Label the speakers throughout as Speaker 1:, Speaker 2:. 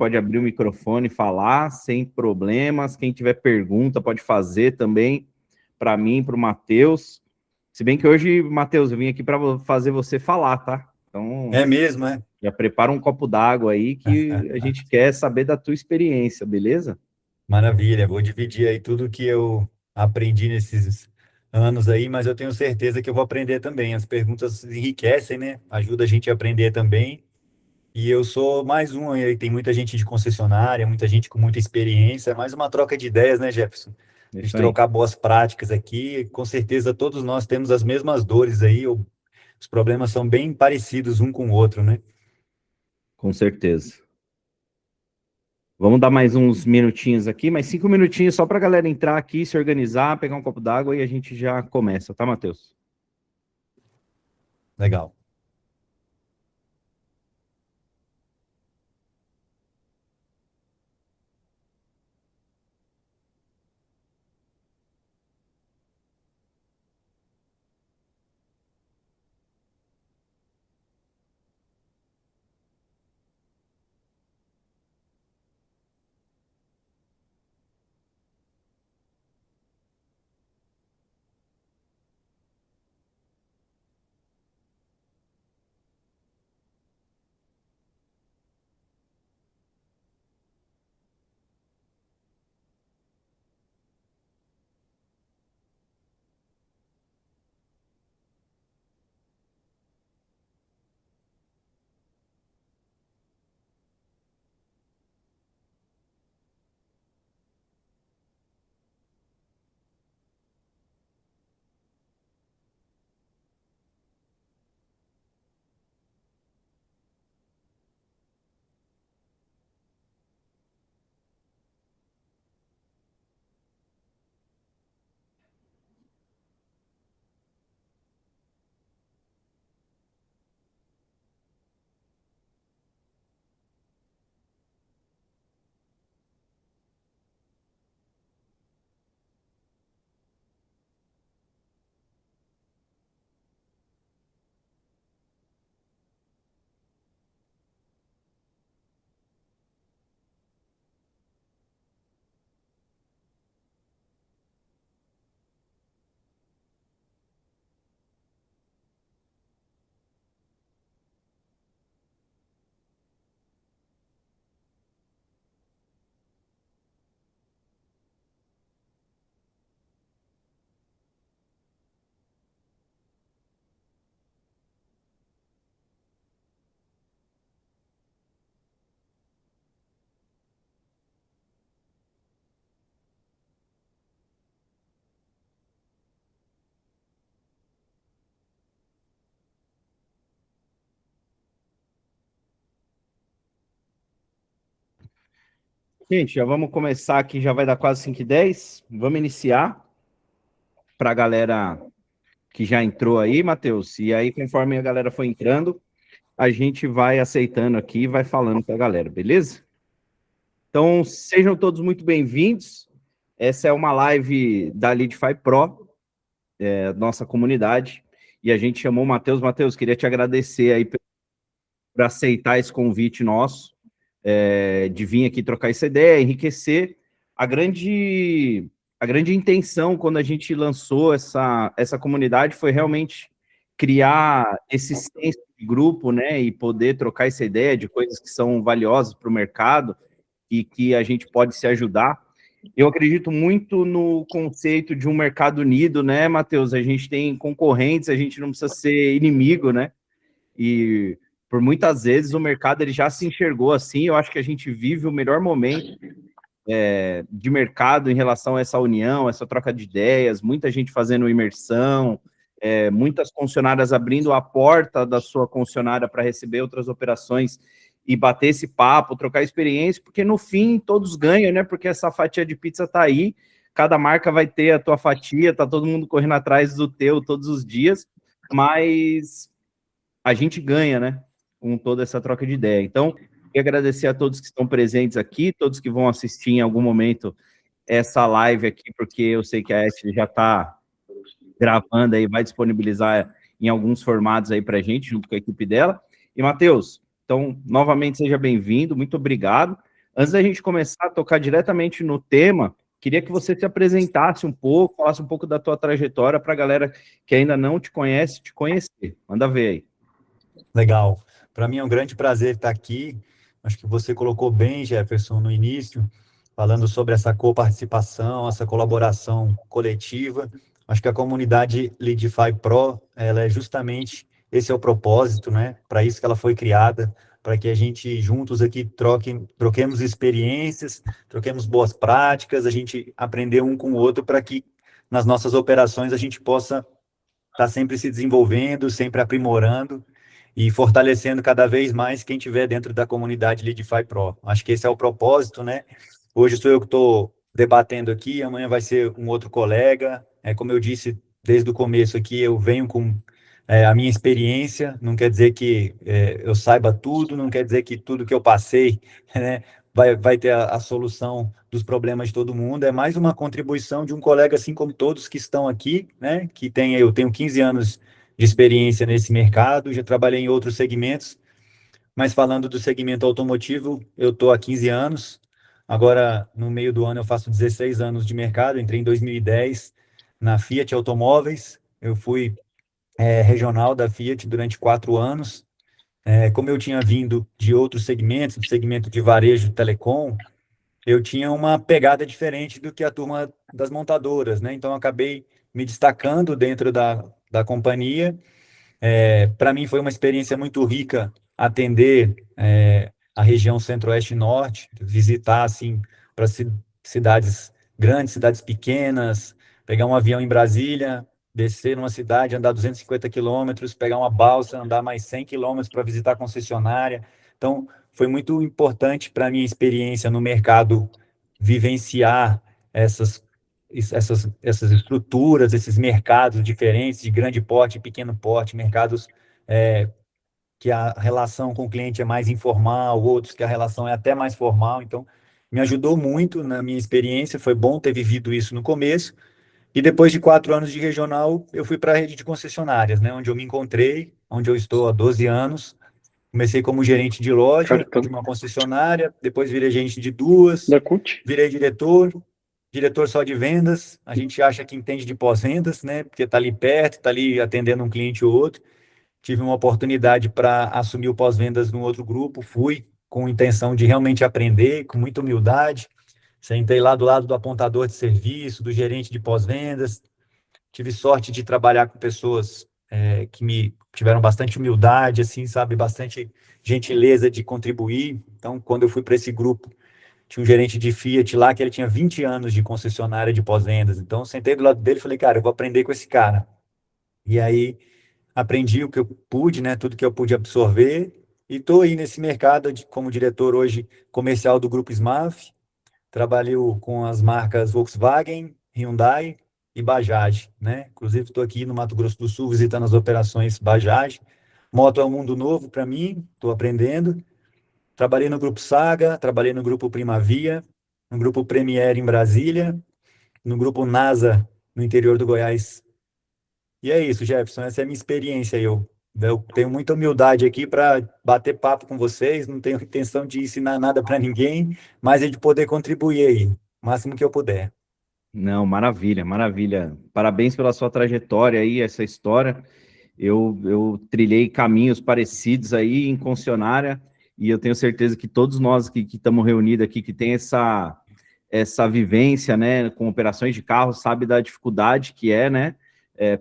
Speaker 1: pode abrir o microfone e falar, sem problemas. Quem tiver pergunta pode fazer também para mim, para o Matheus. Se bem que hoje, Matheus, eu vim aqui para fazer você falar, tá? Então,
Speaker 2: É mesmo, é?
Speaker 1: já prepara um copo d'água aí que a gente quer saber da tua experiência, beleza?
Speaker 2: Maravilha, vou dividir aí tudo que eu aprendi nesses anos aí, mas eu tenho certeza que eu vou aprender também. As perguntas enriquecem, né? Ajuda a gente a aprender também. E eu sou mais um aí, tem muita gente de concessionária, muita gente com muita experiência, mais uma troca de ideias, né, Jefferson?
Speaker 1: É
Speaker 2: A gente
Speaker 1: isso aí,
Speaker 2: trocar boas práticas aqui, com certeza todos nós temos as mesmas dores aí, os problemas são bem parecidos um com o outro, né?
Speaker 1: com certeza. Vamos dar mais uns minutinhos aqui, mais 5 minutinhos só para a galera entrar aqui, se organizar, pegar um copo d'água e a gente já começa, tá, Matheus?
Speaker 2: Legal.
Speaker 1: Gente, já vamos começar aqui, já vai dar quase 5h10. Vamos iniciar para a galera que já entrou aí, Matheus. E aí, conforme a galera for entrando, a gente vai aceitando aqui e vai falando com a galera, beleza? Então, sejam todos muito bem-vindos. Essa é uma live da Leadify Pro, nossa comunidade, e a gente chamou o Matheus. Matheus, queria te agradecer aí por aceitar esse convite nosso, de vir aqui trocar essa ideia, enriquecer. A grande intenção, quando a gente lançou essa comunidade, foi realmente criar esse senso de grupo, né, e poder trocar essa ideia de coisas que são valiosas para o mercado e que a gente pode se ajudar. Eu acredito muito no conceito de um mercado unido, né, Matheus? A gente tem concorrentes, a gente não precisa ser inimigo, né? E por muitas vezes o mercado ele já se enxergou assim. Eu acho que a gente vive o melhor momento de mercado em relação a essa união, essa troca de ideias, muita gente fazendo imersão, muitas concessionárias abrindo a porta da sua concessionária para receber outras operações e bater esse papo, trocar experiência, porque no fim todos ganham, né? Porque essa fatia de pizza tá aí, cada marca vai ter a tua fatia, tá todo mundo correndo atrás do teu todos os dias, mas a gente ganha, né? Com toda essa troca de ideia. Então, queria agradecer a todos que estão presentes aqui, todos que vão assistir em algum momento essa live aqui, porque eu sei que a Ashley já está gravando aí, vai disponibilizar em alguns formatos aí para a gente, junto com a equipe dela. E, Matheus, então, novamente, seja bem-vindo, muito obrigado. Antes da gente começar a tocar diretamente no tema, queria que você se apresentasse um pouco, falasse um pouco da tua trajetória para a galera que ainda não te conhece, te conhecer. Manda ver aí.
Speaker 2: Legal. Para mim é um grande prazer estar aqui. Acho que você colocou bem, Jefferson, no início, falando sobre essa coparticipação, essa colaboração coletiva. Acho que a comunidade Leadify Pro, ela é justamente esse é o propósito, né? Para isso que ela foi criada, para que a gente juntos aqui troquemos experiências, troquemos boas práticas, a gente aprender um com o outro para que nas nossas operações a gente possa estar sempre se desenvolvendo, sempre aprimorando e fortalecendo cada vez mais quem tiver dentro da comunidade Leadify Pro. Acho que esse é o propósito, né? Hoje sou eu que estou debatendo aqui, amanhã vai ser um outro colega. Como eu disse desde o começo aqui, eu venho com a minha experiência, não quer dizer que eu saiba tudo, não quer dizer que tudo que eu passei, né, vai ter a solução dos problemas de todo mundo, é mais uma contribuição de um colega, assim como todos que estão aqui, né, eu tenho 15 anos de experiência nesse mercado, já trabalhei em outros segmentos, mas falando do segmento automotivo, eu estou há 15 anos, agora no meio do ano eu faço 16 anos de mercado, entrei em 2010 na Fiat Automóveis, eu fui regional da Fiat durante 4 anos, como eu tinha vindo de outros segmentos, do segmento de varejo de telecom, eu tinha uma pegada diferente do que a turma das montadoras, né? Então, eu acabei me destacando dentro da companhia. Para mim, foi uma experiência muito rica atender a região Centro-Oeste e Norte, visitar, assim, para cidades grandes, cidades pequenas, pegar um avião em Brasília, descer numa cidade, andar 250 quilômetros, pegar uma balsa, andar mais 100 quilômetros para visitar a concessionária. Então, foi muito importante para a minha experiência no mercado vivenciar essas estruturas, esses mercados diferentes, de grande porte e pequeno porte, mercados é, que a relação com o cliente é mais informal, outros que a relação é até mais formal. Então, me ajudou muito na minha experiência, foi bom ter vivido isso no começo. E depois de 4 anos de regional, eu fui para a rede de concessionárias, né, onde eu me encontrei, onde eu estou há 12 anos. Comecei como gerente de loja de
Speaker 3: Cartão
Speaker 2: uma concessionária, depois virei gerente de duas,
Speaker 3: da CUT.
Speaker 2: virei diretor só de vendas. A gente acha que entende de pós-vendas, né? Porque está ali perto, está ali atendendo um cliente ou outro. Tive uma oportunidade para assumir o pós-vendas num outro grupo, fui com intenção de realmente aprender, com muita humildade. Sentei lá do lado do apontador de serviço, do gerente de pós-vendas. Tive sorte de trabalhar com pessoas que me tiveram bastante humildade, assim, sabe, bastante gentileza de contribuir. Então, quando eu fui para esse grupo, tinha um gerente de Fiat lá que ele tinha 20 anos de concessionária de pós-vendas. Então, eu sentei do lado dele e falei, cara, eu vou aprender com esse cara. E aí, aprendi o que eu pude, né, tudo que eu pude absorver. E estou aí nesse mercado como diretor hoje comercial do Grupo SMAF. Trabalho com as marcas Volkswagen, Hyundai e Bajaj, né? Inclusive, estou aqui no Mato Grosso do Sul visitando as operações Bajaj. Moto é um mundo novo para mim, estou aprendendo. Trabalhei no Grupo Saga, trabalhei no Grupo Primavia, no Grupo Premier em Brasília, no Grupo NASA no interior do Goiás. E é isso, Jefferson, essa é a minha experiência. Eu tenho muita humildade aqui para bater papo com vocês, não tenho intenção de ensinar nada para ninguém, mas é de poder contribuir aí, o máximo que eu puder.
Speaker 1: Não, maravilha, maravilha. Parabéns pela sua trajetória aí, essa história. Eu trilhei caminhos parecidos aí em concessionária e eu tenho certeza que todos nós que estamos reunidos aqui, que tem essa vivência, né, com operações de carro, sabe da dificuldade que é, né,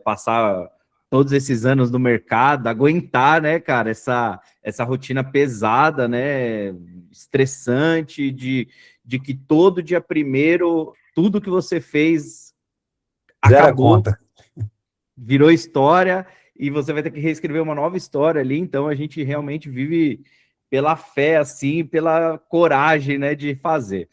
Speaker 1: passar todos esses anos no mercado, aguentar, né, cara, essa rotina pesada, né, estressante, de que todo dia primeiro, tudo que você fez
Speaker 2: Zero a
Speaker 1: acabou,
Speaker 2: conta.
Speaker 1: virou história, e você vai ter que reescrever uma nova história ali, então a gente realmente vive pela fé, assim, pela coragem, né, de fazer.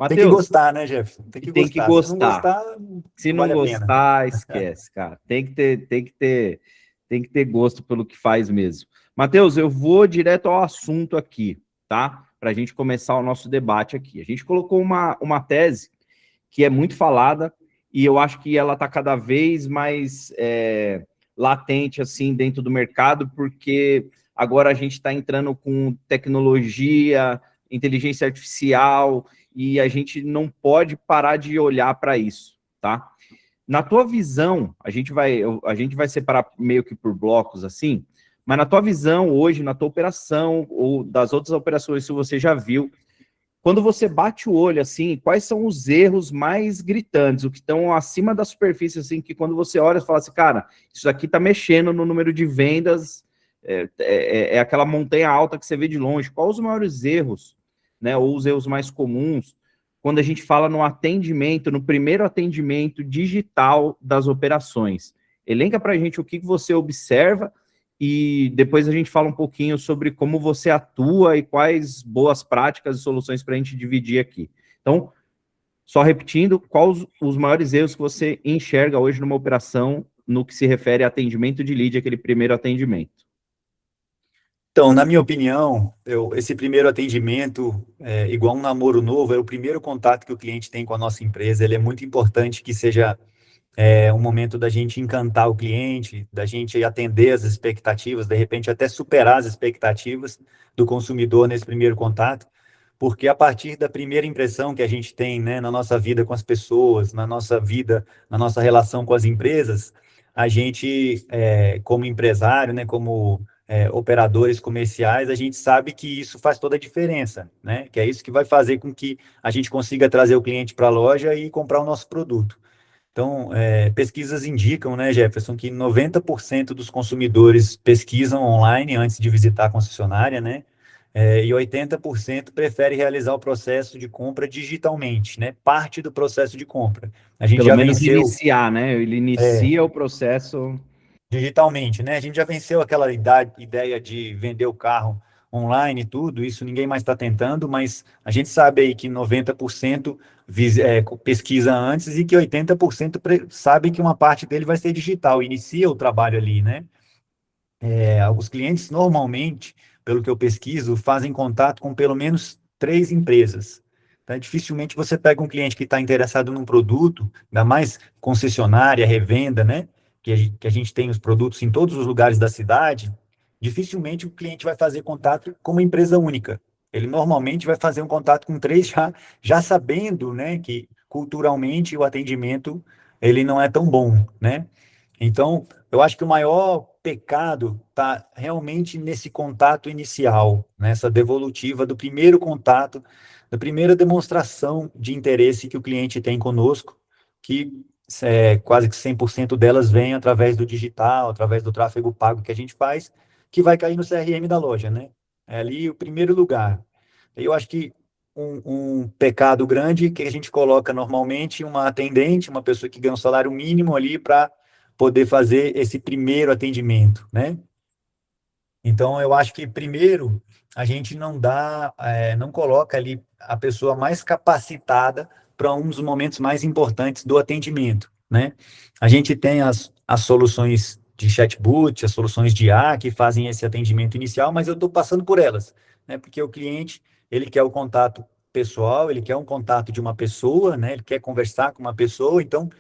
Speaker 2: Tem que
Speaker 1: Matheus,
Speaker 2: gostar, né, Jeff? Tem
Speaker 1: e
Speaker 2: que
Speaker 1: tem que
Speaker 2: gostar. Se não
Speaker 1: gostar.
Speaker 2: gostar,
Speaker 1: Se
Speaker 2: não
Speaker 1: não
Speaker 2: vale a pena.
Speaker 1: gostar, esquece, cara. Tem que ter gosto pelo que faz mesmo. Matheus, eu vou direto ao assunto aqui, tá? Para a gente começar o nosso debate aqui. A gente colocou uma tese que é muito falada e eu acho que ela está cada vez mais latente assim dentro do mercado, porque agora a gente está entrando com tecnologia, inteligência artificial, e a gente não pode parar de olhar para isso, tá? Na tua visão, a gente vai separar meio que por blocos assim, mas na tua visão hoje, na tua operação, ou das outras operações que você já viu, quando você bate o olho assim, quais são os erros mais gritantes, o que estão acima da superfície, assim, que quando você olha, você fala assim, cara, isso aqui está mexendo no número de vendas, é aquela montanha alta que você vê de longe. Quais os maiores erros, né, ou os erros mais comuns, quando a gente fala no atendimento, no primeiro atendimento digital das operações? Elenca para a gente o que você observa e depois a gente fala um pouquinho sobre como você atua e quais boas práticas e soluções para a gente dividir aqui. Então, só repetindo, quais os maiores erros que você enxerga hoje numa operação no que se refere a atendimento de lead, aquele primeiro atendimento?
Speaker 2: Então, na minha opinião, esse primeiro atendimento, igual um namoro novo, é o primeiro contato que o cliente tem com a nossa empresa. Ele é muito importante que seja um momento da gente encantar o cliente, da gente atender as expectativas, de repente até superar as expectativas do consumidor nesse primeiro contato, porque a partir da primeira impressão que a gente tem, né, na nossa vida com as pessoas, na nossa vida, na nossa relação com as empresas, a gente, como empresário, né, como operadores comerciais, a gente sabe que isso faz toda a diferença, né? Que é isso que vai fazer com que a gente consiga trazer o cliente para a loja e comprar o nosso produto. Então, pesquisas indicam, né, Jefferson, que 90% dos consumidores pesquisam online antes de visitar a concessionária, né? E 80% prefere realizar o processo de compra digitalmente, né? Parte do processo de compra. A gente
Speaker 1: Pelo
Speaker 2: já
Speaker 1: menos
Speaker 2: venceu,
Speaker 1: iniciar, né? Ele inicia o processo.
Speaker 2: digitalmente, né? A gente já venceu aquela ideia de vender o carro online e tudo, isso ninguém mais está tentando, mas a gente sabe aí que 90% pesquisa antes e que 80% sabe que uma parte dele vai ser digital, inicia o trabalho ali, né? Os clientes normalmente, pelo que eu pesquiso, fazem contato com pelo menos 3 empresas. Então, dificilmente você pega um cliente que está interessado num produto, ainda mais concessionária, revenda, né? Que a gente tem os produtos em todos os lugares da cidade. Dificilmente o cliente vai fazer contato com uma empresa única. Ele normalmente vai fazer um contato com 3 já sabendo, né, que culturalmente o atendimento ele não é tão bom, né? Então, eu acho que o maior pecado está realmente nesse contato inicial, nessa devolutiva do primeiro contato, da primeira demonstração de interesse que o cliente tem conosco, que quase que 100% delas vem através do digital, através do tráfego pago que a gente faz, que vai cair no CRM da loja, né? É ali o primeiro lugar. Eu acho que um pecado grande que a gente coloca normalmente uma atendente, uma pessoa que ganha um salário mínimo ali para poder fazer esse primeiro atendimento, né? Então, eu acho que primeiro a gente não coloca ali a pessoa mais capacitada para um dos momentos mais importantes do atendimento, né? A gente tem as soluções de chatbot, as soluções de IA que fazem esse atendimento inicial, mas eu estou passando por elas, né? Porque o cliente, ele quer o contato pessoal, ele quer um contato de uma pessoa, né? Ele quer conversar com uma pessoa, então,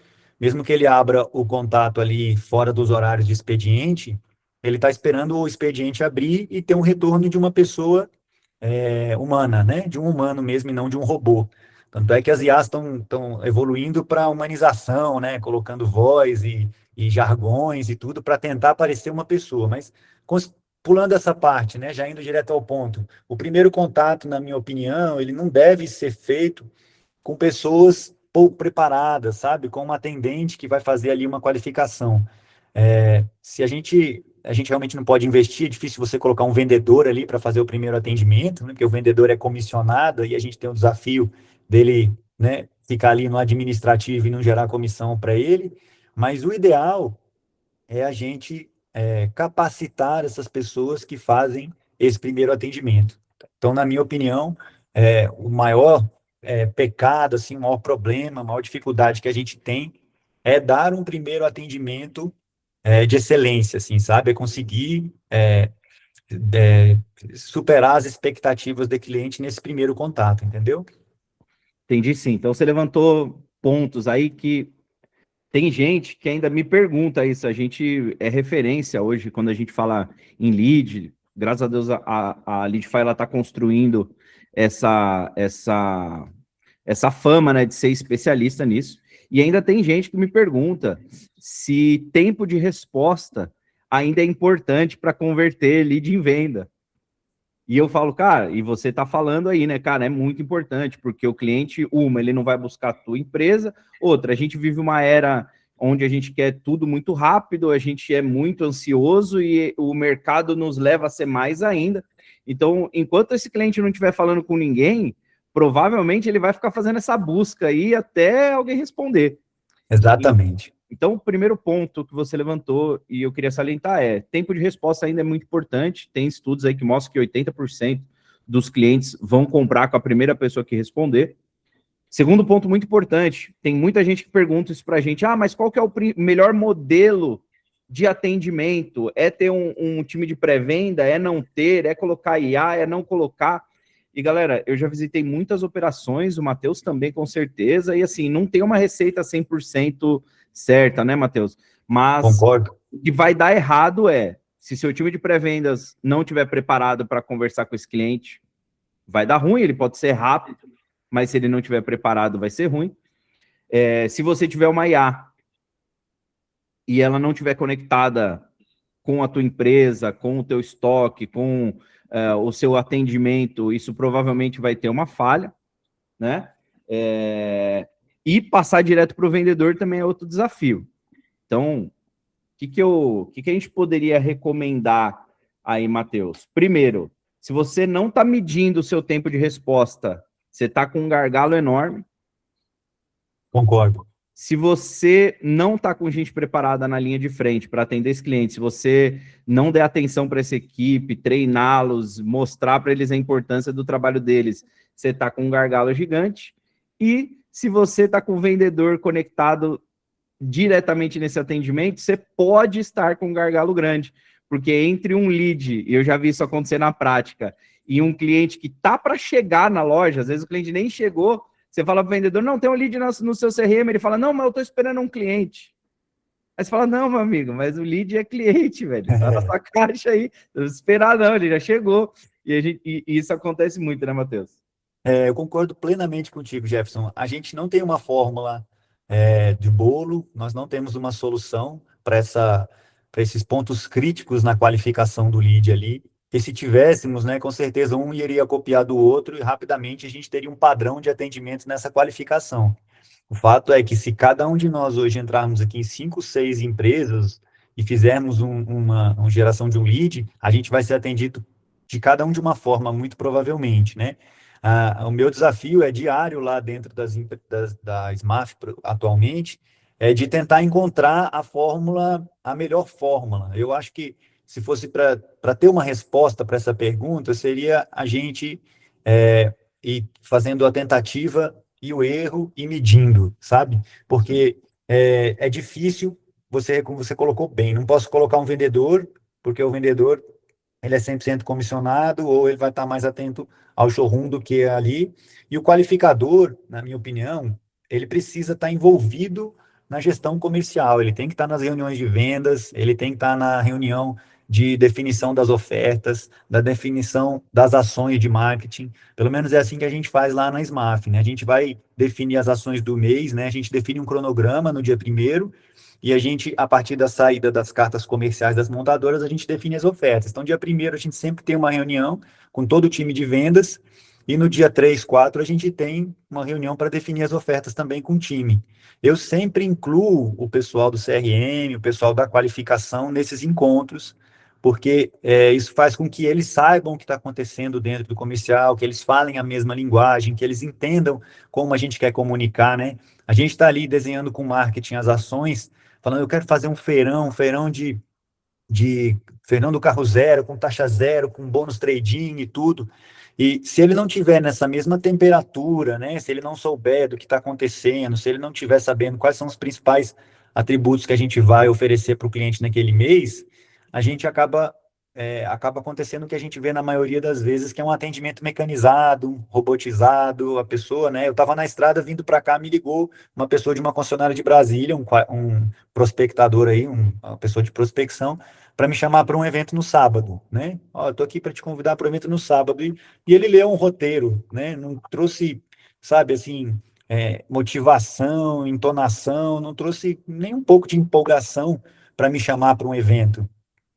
Speaker 2: mesmo que ele abra o contato ali fora dos horários de expediente, ele está esperando o expediente abrir e ter um retorno de uma pessoa humana, né? De um humano mesmo e não de um robô. Tanto é que as IAs estão evoluindo para a humanização, né? Colocando voz e jargões e tudo para tentar parecer uma pessoa. Mas pulando essa parte, né? Já indo direto ao ponto. O primeiro contato, na minha opinião, ele não deve ser feito com pessoas pouco preparadas, sabe? Com uma atendente que vai fazer ali uma qualificação. Se a gente realmente não pode investir, é difícil você colocar um vendedor ali para fazer o primeiro atendimento, né? Porque o vendedor é comissionado e a gente tem o desafio dele, né, ficar ali no administrativo e não gerar comissão para ele. Mas o ideal é a gente capacitar essas pessoas que fazem esse primeiro atendimento. Então, na minha opinião, o maior pecado, assim, o maior problema, a maior dificuldade que a gente tem é dar um primeiro atendimento de excelência, assim, sabe? É conseguir é, superar as expectativas do cliente nesse primeiro contato, entendeu?
Speaker 1: Entendi, sim. Então você levantou pontos aí que tem gente que ainda me pergunta isso. A gente é referência hoje quando a gente fala em lead. Graças a Deus a Leadify está construindo essa fama, né, de ser especialista nisso. E ainda tem gente que me pergunta se tempo de resposta ainda é importante para converter lead em venda. E eu falo, cara, e você está falando aí, né, cara, é muito importante, porque o cliente, ele não vai buscar a tua empresa, outra, a gente vive uma era onde a gente quer tudo muito rápido, a gente é muito ansioso e o mercado nos leva a ser mais ainda. Então, enquanto esse cliente não estiver falando com ninguém, provavelmente ele vai ficar fazendo essa busca aí até alguém responder.
Speaker 2: Exatamente.
Speaker 1: Então, o primeiro ponto que você levantou, e eu queria salientar, tempo de resposta ainda é muito importante. Tem estudos aí que mostram que 80% dos clientes vão comprar com a primeira pessoa que responder. Segundo ponto muito importante, tem muita gente que pergunta isso para a gente, mas qual que é o melhor modelo de atendimento? É ter um time de pré-venda? É não ter? É colocar IA? É não colocar? E, galera, eu já visitei muitas operações, o Matheus também, com certeza, e assim, não tem uma receita 100% certa, né, Matheus? Mas
Speaker 2: Concordo.
Speaker 1: o que vai dar errado se seu time de pré-vendas não estiver preparado para conversar com esse cliente, vai dar ruim, ele pode ser rápido, mas se ele não estiver preparado, vai ser ruim. Se você tiver uma IA e ela não estiver conectada com a tua empresa, com o teu estoque, com o seu atendimento, isso provavelmente vai ter uma falha, né? E passar direto para o vendedor também é outro desafio. Então, o que a gente poderia recomendar aí, Matheus? Primeiro, se você não está medindo o seu tempo de resposta, você está com um gargalo enorme.
Speaker 2: Concordo.
Speaker 1: Se você não está com gente preparada na linha de frente para atender esse cliente, se você não der atenção para essa equipe, treiná-los, mostrar para eles a importância do trabalho deles, você está com um gargalo gigante. E se você está com o vendedor conectado diretamente nesse atendimento, você pode estar com um gargalo grande, porque entre um lead, e eu já vi isso acontecer na prática, e um cliente que está para chegar na loja, às vezes o cliente nem chegou, você fala para o vendedor, não, tem um lead no seu CRM, ele fala, não, mas eu estou esperando um cliente. Aí você fala, não, meu amigo, mas o lead é cliente, velho, tá na sua caixa aí, não esperar não, ele já chegou. E isso acontece muito, né, Matheus?
Speaker 2: Eu concordo plenamente contigo, Jefferson. A gente não tem uma fórmula de bolo, nós não temos uma solução para esses pontos críticos na qualificação do lead ali. E se tivéssemos, né, com certeza um iria copiar do outro e rapidamente a gente teria um padrão de atendimento nessa qualificação. O fato é que se cada um de nós hoje entrarmos aqui em 5, 6 empresas e fizermos uma geração de um lead, a gente vai ser atendido de cada um de uma forma, muito provavelmente, né? O meu desafio é diário lá dentro da SMAF atualmente, é de tentar encontrar a melhor fórmula. Eu acho que se fosse para ter uma resposta para essa pergunta, seria a gente ir fazendo a tentativa e o erro e medindo, sabe? Porque é difícil, como você colocou bem, não posso colocar um vendedor, porque o vendedor ele é 100% comissionado ou ele vai estar mais atento ao showroom do que ali. E o qualificador, na minha opinião, ele precisa estar envolvido na gestão comercial, ele tem que estar nas reuniões de vendas, ele tem que estar na reunião de definição das ofertas, da definição das ações de marketing. Pelo menos é assim que a gente faz lá na SMAF, né? A gente vai definir as ações do mês, né? A gente define um cronograma no dia primeiro e a gente, a partir da saída das cartas comerciais das montadoras, a gente define as ofertas. Então, dia primeiro a gente sempre tem uma reunião com todo o time de vendas, e no dia 3, 4, a gente tem uma reunião para definir as ofertas também com o time. Eu sempre incluo o pessoal do CRM, o pessoal da qualificação nesses encontros, porque isso faz com que eles saibam o que está acontecendo dentro do comercial, que eles falem a mesma linguagem, que eles entendam como a gente quer comunicar, né? A gente está ali desenhando com marketing as ações, falando, eu quero fazer um feirão de feirão do carro zero, com taxa zero, com bônus trade-in e tudo. E se ele não tiver nessa mesma temperatura, né, se ele não souber do que está acontecendo, se ele não tiver sabendo quais são os principais atributos que a gente vai oferecer para o cliente naquele mês, a gente acaba acontecendo o que a gente vê na maioria das vezes, que é um atendimento mecanizado, robotizado, a pessoa, né? Eu estava na estrada vindo para cá, me ligou uma pessoa de uma concessionária de Brasília, um prospectador aí, uma pessoa de prospecção, para me chamar para um evento no sábado, né? Ó, eu tô aqui para te convidar para um evento no sábado. E ele leu um roteiro, né? Não trouxe, sabe, assim, motivação, entonação, não trouxe nem um pouco de empolgação para me chamar para um evento.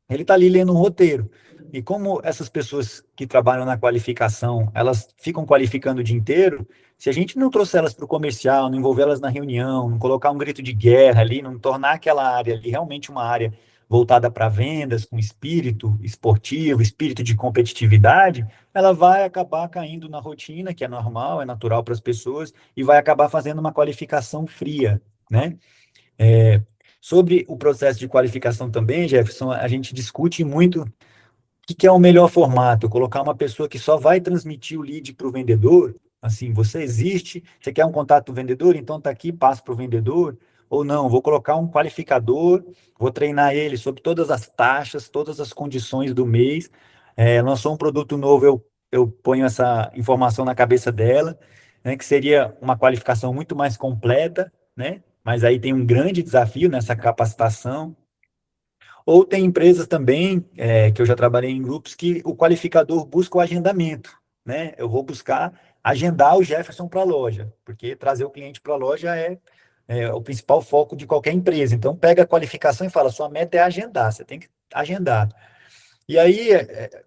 Speaker 2: Ele está ali lendo um roteiro. E como essas pessoas que trabalham na qualificação, elas ficam qualificando o dia inteiro, se a gente não trouxer elas para o comercial, não envolver elas na reunião, não colocar um grito de guerra ali, não tornar aquela área ali realmente uma área voltada para vendas, com espírito esportivo, espírito de competitividade, ela vai acabar caindo na rotina, que é normal, é natural para as pessoas, e vai acabar fazendo uma qualificação fria, né? É, sobre o processo de qualificação também, Jefferson, a gente discute muito o que é o melhor formato. Colocar uma pessoa que só vai transmitir o lead para o vendedor, assim, você existe, você quer um contato do vendedor, então está aqui, passa para o vendedor, ou não, vou colocar um qualificador, vou treinar ele sobre todas as taxas, todas as condições do mês, lançou um produto novo, eu ponho essa informação na cabeça dela, né, que seria uma qualificação muito mais completa, né? Mas aí tem um grande desafio nessa capacitação. Ou tem empresas também, que eu já trabalhei em grupos, que o qualificador busca o agendamento, né? Eu vou buscar agendar o Jefferson para a loja, porque trazer o cliente para a loja é o principal foco de qualquer empresa. Então, pega a qualificação e fala, sua meta é agendar, você tem que agendar. E aí,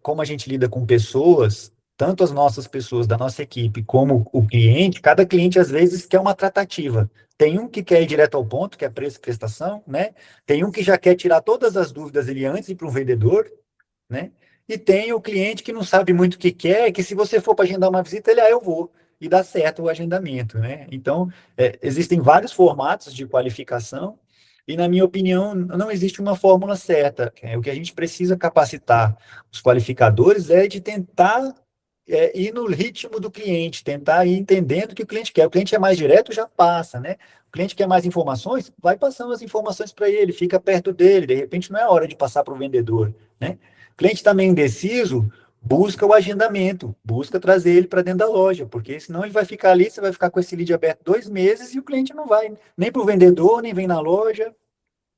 Speaker 2: como a gente lida com pessoas, tanto as nossas pessoas da nossa equipe como o cliente, cada cliente às vezes quer uma tratativa. Tem um que quer ir direto ao ponto, que é preço e prestação, né? Tem um que já quer tirar todas as dúvidas ele antes de ir para o vendedor, né? E tem o cliente que não sabe muito o que quer, que se você for para agendar uma visita, ele, eu vou, e dá certo o agendamento, né? Então, existem vários formatos de qualificação, e na minha opinião, não existe uma fórmula certa. O que a gente precisa capacitar os qualificadores é de tentar ir no ritmo do cliente, tentar ir entendendo o que o cliente quer. O cliente é mais direto, já passa, né? O cliente quer mais informações, vai passando as informações para ele, fica perto dele, de repente não é hora de passar para o vendedor, né? O cliente também indeciso, busca o agendamento, busca trazer ele para dentro da loja, porque senão ele vai ficar ali, você vai ficar com esse lead aberto 2 meses e o cliente não vai nem para o vendedor, nem vem na loja,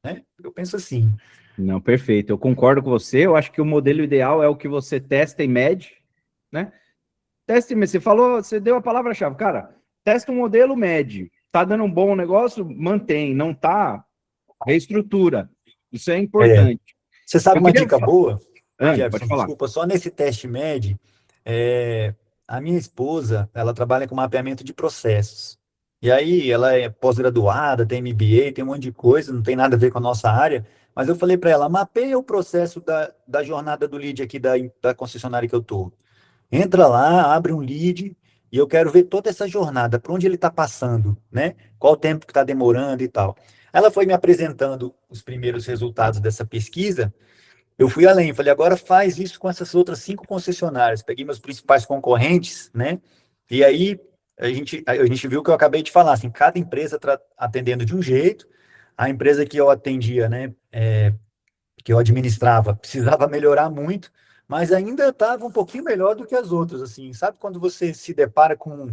Speaker 2: né? Eu penso assim.
Speaker 1: Não, perfeito. Eu concordo com você. Eu acho que o modelo ideal é o que você testa e mede, né? Teste, você falou, você deu a palavra-chave, cara. Testa um modelo, mede. Tá dando um bom negócio, mantém. Não tá, reestrutura. Isso é
Speaker 2: É,
Speaker 1: importante.
Speaker 2: você sabe
Speaker 1: Eu
Speaker 2: uma
Speaker 1: queria.
Speaker 2: dica boa,
Speaker 1: Pode
Speaker 2: Jefferson?
Speaker 1: falar.
Speaker 2: Desculpa, só nesse teste MED, a minha esposa, ela trabalha com mapeamento de processos. E aí, ela é pós-graduada, tem MBA, tem um monte de coisa, não tem nada a ver com a nossa área, mas eu falei para ela, mapeia o processo da jornada do lead aqui da concessionária que eu tô. Entra lá, abre um lead e eu quero ver toda essa jornada, por onde ele está passando, né? Qual o tempo que está demorando e tal. Ela foi me apresentando os primeiros resultados dessa pesquisa. Eu fui além, falei, agora faz isso com essas outras 5 concessionárias. Peguei meus principais concorrentes, né? E aí a gente viu o que eu acabei de falar, assim, cada empresa atendendo de um jeito. A empresa que eu atendia, né, que eu administrava, precisava melhorar muito, mas ainda estava um pouquinho melhor do que as outras, assim. Sabe quando você se depara com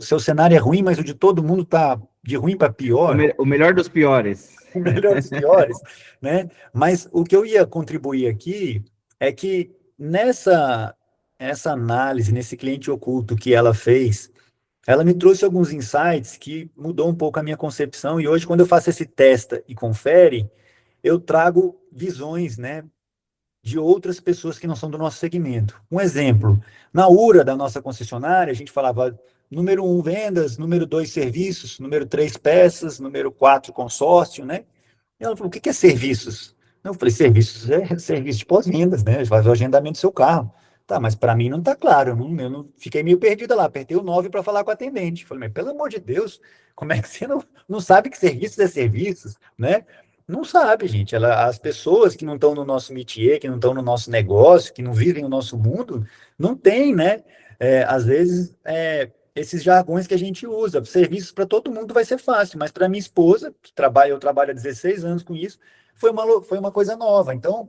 Speaker 2: seu cenário é ruim, mas o de todo mundo tá de ruim para pior?
Speaker 1: O melhor dos piores.
Speaker 2: O melhor dos piores, né? Mas o que eu ia contribuir aqui é que nessa essa análise, nesse cliente oculto que ela fez, ela me trouxe alguns insights que mudou um pouco a minha concepção, e hoje, quando eu faço esse testa e confere, eu trago visões, né, de outras pessoas que não são do nosso segmento. Um exemplo, na URA da nossa concessionária, a gente falava número 1, vendas, número 2, serviços, número 3, peças, número 4, consórcio, né? E ela falou, o que é serviços? Eu falei, serviços é serviço de pós-vendas, né? Faz o agendamento do seu carro. Tá, mas para mim não está claro, eu não fiquei meio perdida lá, apertei o 9 para falar com a atendente. Falei, mas pelo amor de Deus, como é que você não sabe que serviços é serviços, né? Não sabe, gente. As pessoas que não estão no nosso métier, que não estão no nosso negócio, que não vivem o nosso mundo, não tem, né? Às vezes, esses jargões que a gente usa. Serviços para todo mundo vai ser fácil, mas para minha esposa, eu trabalho há 16 anos com isso, foi uma coisa nova. Então,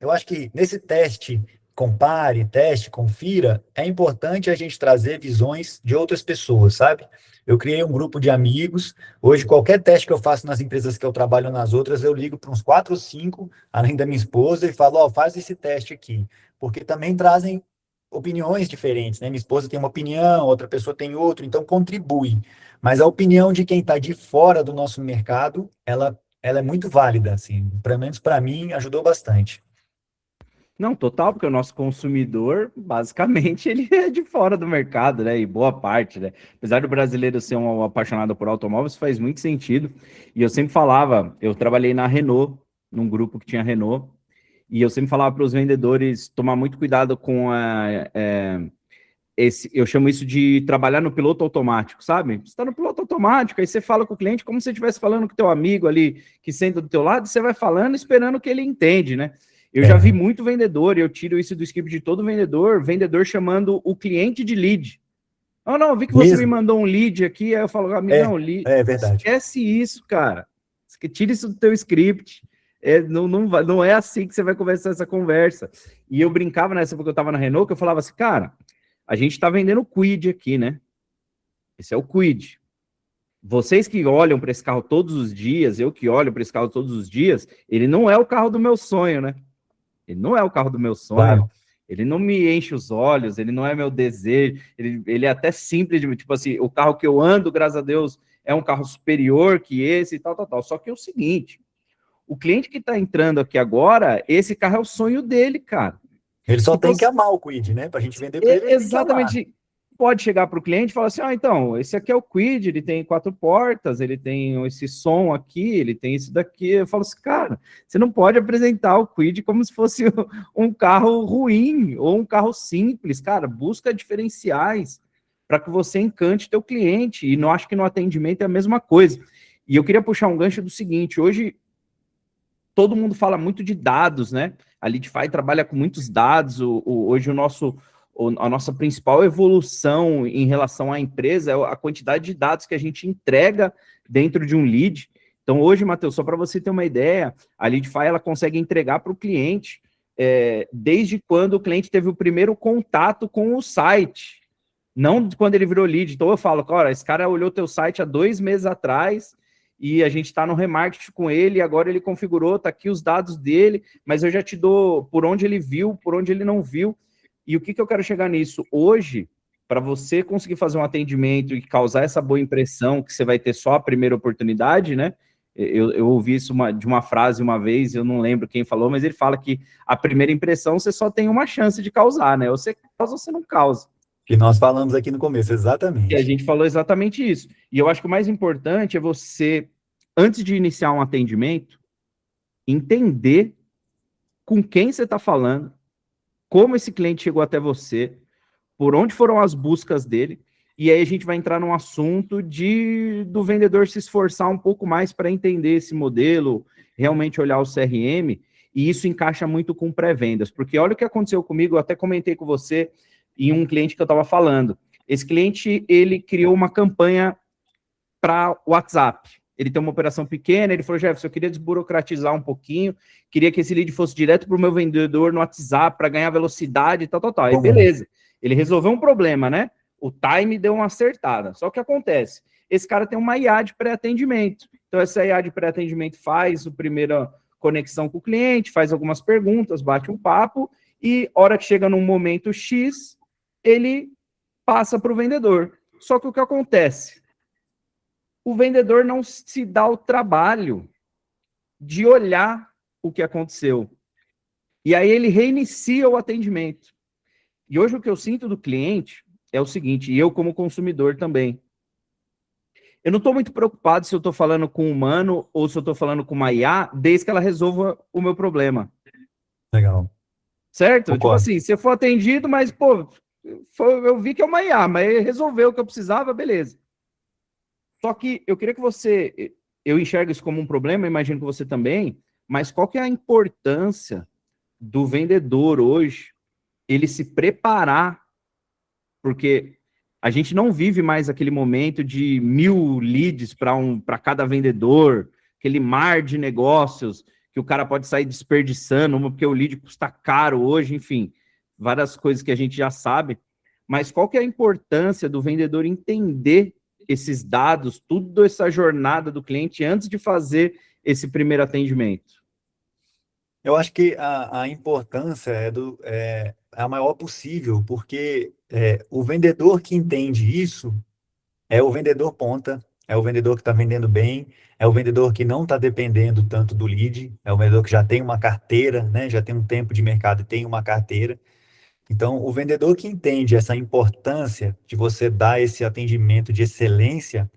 Speaker 2: eu acho que nesse teste compare, teste, confira, é importante a gente trazer visões de outras pessoas, sabe? Eu criei um grupo de amigos. Hoje, qualquer teste que eu faço nas empresas que eu trabalho nas outras, eu ligo para uns quatro ou cinco, além da minha esposa, e falo, ó, faz esse teste aqui. Porque também trazem opiniões diferentes, né? Minha esposa tem uma opinião, outra pessoa tem outra, então contribui. Mas a opinião de quem está de fora do nosso mercado, ela é muito válida, assim. Pelo menos para mim, ajudou bastante.
Speaker 1: Não, total, porque o nosso consumidor, basicamente, ele é de fora do mercado, né? E boa parte, né? Apesar do brasileiro ser um apaixonado por automóveis, faz muito sentido. E eu sempre falava, eu trabalhei na Renault, num grupo que tinha Renault, e eu sempre falava para os vendedores tomar muito cuidado com esse, eu chamo isso de trabalhar no piloto automático, sabe? Você está no piloto automático, aí você fala com o cliente como se você estivesse falando com o teu amigo ali, que senta do teu lado, você vai falando esperando que ele entende, né? Eu já vi
Speaker 2: É,
Speaker 1: muito vendedor, e eu tiro isso do script de todo vendedor chamando o cliente de lead. Oh, não, eu vi que você me
Speaker 2: mesmo?
Speaker 1: mandou um lead aqui, aí eu falo,
Speaker 2: É,
Speaker 1: amigão, lead,
Speaker 2: é verdade.
Speaker 1: esquece isso, cara. Tira isso do teu script. Não é assim que você vai começar essa conversa. E eu brincava nessa época que eu estava na Renault, que eu falava assim, cara, a gente está vendendo o Kwid aqui, né? Esse é o Kwid. Vocês que olham para esse carro todos os dias, eu que olho para esse carro todos os dias, ele não é o carro do meu sonho, né? Ele não é o carro do meu sonho.
Speaker 2: Claro.
Speaker 1: Ele não me enche os olhos, ele não é meu desejo. Ele é até simples, tipo assim, o carro que eu ando, graças a Deus, é um carro superior que esse e tal, tal, tal. Só que é o seguinte, o cliente que está entrando aqui agora, esse carro é o sonho dele, cara.
Speaker 2: Ele só
Speaker 1: Então,
Speaker 2: tem que amar o Quid, né? Para a gente vender para ele, ele tem que amar.
Speaker 1: exatamente. Pode chegar para o cliente e falar assim: ah, então, esse aqui é o Kwid, ele tem 4 portas, ele tem esse som aqui, ele tem esse daqui. Eu falo assim, cara, você não pode apresentar o Kwid como se fosse um carro ruim ou um carro simples, cara. Busca diferenciais para que você encante teu cliente. E não acho que no atendimento é a mesma coisa. E eu queria puxar um gancho do seguinte: hoje todo mundo fala muito de dados, né? A Leadify trabalha com muitos dados. Hoje a nossa principal evolução em relação à empresa é a quantidade de dados que a gente entrega dentro de um lead. Então, hoje, Matheus, só para você ter uma ideia, a Leadify ela consegue entregar para o cliente desde quando o cliente teve o primeiro contato com o site, não quando ele virou lead. Então, eu falo, cara, esse cara olhou teu site há 2 meses atrás e a gente está no remarketing com ele, agora ele configurou, tá aqui os dados dele, mas eu já te dou por onde ele viu, por onde ele não viu. E o que eu quero chegar nisso? Hoje, para você conseguir fazer um atendimento e causar essa boa impressão, que você vai ter só a primeira oportunidade, né? Eu ouvi isso de uma frase uma vez, eu não lembro quem falou, mas ele fala que a primeira impressão você só tem uma chance de causar, né? Ou você causa ou você não causa.
Speaker 2: Que nós falamos aqui no começo,
Speaker 1: E a
Speaker 2: exatamente.
Speaker 1: gente falou exatamente isso. E eu acho que o mais importante é você, antes de iniciar um atendimento, entender com quem você está falando, como esse cliente chegou até você, por onde foram as buscas dele, e aí a gente vai entrar num assunto do vendedor se esforçar um pouco mais para entender esse modelo, realmente olhar o CRM, e isso encaixa muito com pré-vendas, porque olha o que aconteceu comigo, eu até comentei com você em um cliente que eu estava falando. Esse cliente, ele criou uma campanha para WhatsApp. Ele tem uma operação pequena, ele falou, Jefferson, eu queria desburocratizar um pouquinho, queria que esse lead fosse direto para o meu vendedor no WhatsApp, para ganhar velocidade e tal, tal, tal. Aí,
Speaker 2: Comum.
Speaker 1: beleza. Ele resolveu um problema, né? O time deu uma acertada. Só que acontece, esse cara tem uma IA de pré-atendimento. Então, essa IA de pré-atendimento faz a primeira conexão com o cliente, faz algumas perguntas, bate um papo, e hora que chega num momento X, ele passa para o vendedor. Só que o que acontece? O vendedor não se dá o trabalho de olhar o que aconteceu. E aí ele reinicia o atendimento. E hoje o que eu sinto do cliente é o seguinte, e eu como consumidor também. Eu não estou muito preocupado se eu estou falando com um humano ou se eu estou falando com uma IA, desde que ela resolva o meu problema.
Speaker 2: Legal.
Speaker 1: Certo? Tipo
Speaker 2: Concordo.
Speaker 1: assim, você for atendido, mas, pô, eu vi que é uma IA, mas resolveu o que eu precisava, beleza. Só que eu queria que você, eu enxergo isso como um problema, imagino que você também, mas qual que é a importância do vendedor hoje, ele se preparar, porque a gente não vive mais aquele momento de 1.000 leads para cada vendedor, aquele mar de negócios que o cara pode sair desperdiçando, porque o lead custa caro hoje, enfim. várias coisas que a gente já sabe, mas qual que é a importância do vendedor entender esses dados, tudo essa jornada do cliente antes de fazer esse primeiro atendimento?
Speaker 2: Eu acho que a importância é a maior possível, porque o vendedor que entende isso é o vendedor ponta, é o vendedor que está vendendo bem, é o vendedor que não está dependendo tanto do lead, é o vendedor que já tem uma carteira, né? Já tem um tempo de mercado e tem uma carteira. Então, o vendedor que entende essa importância de você dar esse atendimento de excelência,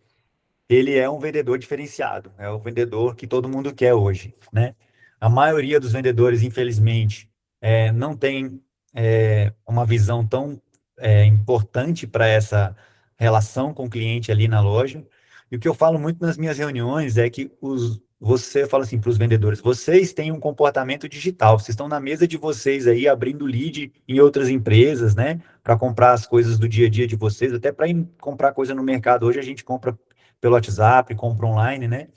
Speaker 2: ele é um vendedor diferenciado, é o vendedor que todo mundo quer hoje, né? A maioria dos vendedores, infelizmente, não tem uma visão tão importante para essa relação com o cliente ali na loja. E o que eu falo muito nas minhas reuniões é que você fala assim para os vendedores, vocês têm um comportamento digital, vocês estão na mesa de vocês aí abrindo lead em outras empresas, né? Para comprar as coisas do dia a dia de vocês, até para comprar coisa no mercado. Hoje a gente compra pelo WhatsApp, compra online, né?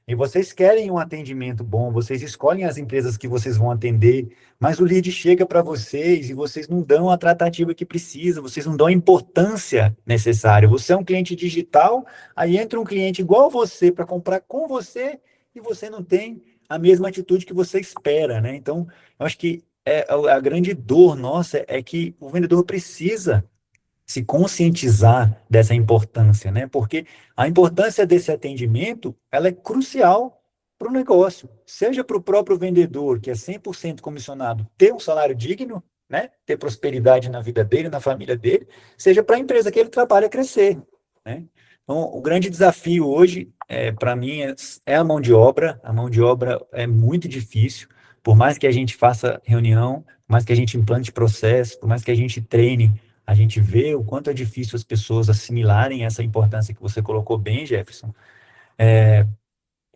Speaker 2: E vocês querem um atendimento bom, vocês escolhem as empresas que vocês vão atender, mas o lead chega para vocês e vocês não dão a tratativa que precisa, vocês não dão a importância necessária. Você é um cliente digital, aí entra um cliente igual a você para comprar com você e você não tem a mesma atitude que você espera, né? Então, eu acho que a grande dor nossa é que o vendedor precisa se conscientizar dessa importância, né? Porque a importância desse atendimento, ela é crucial para o negócio, seja para o próprio vendedor, que é 100% comissionado, ter um salário digno, né? Ter prosperidade na vida dele, na família dele, seja para a empresa que ele trabalha crescer, né? Então, o grande desafio hoje, para mim, é a mão de obra é muito difícil, por mais que a gente faça reunião, por mais que a gente implante processo, por mais que a gente treine, a gente vê o quanto é difícil as pessoas assimilarem essa importância que você colocou bem, Jefferson.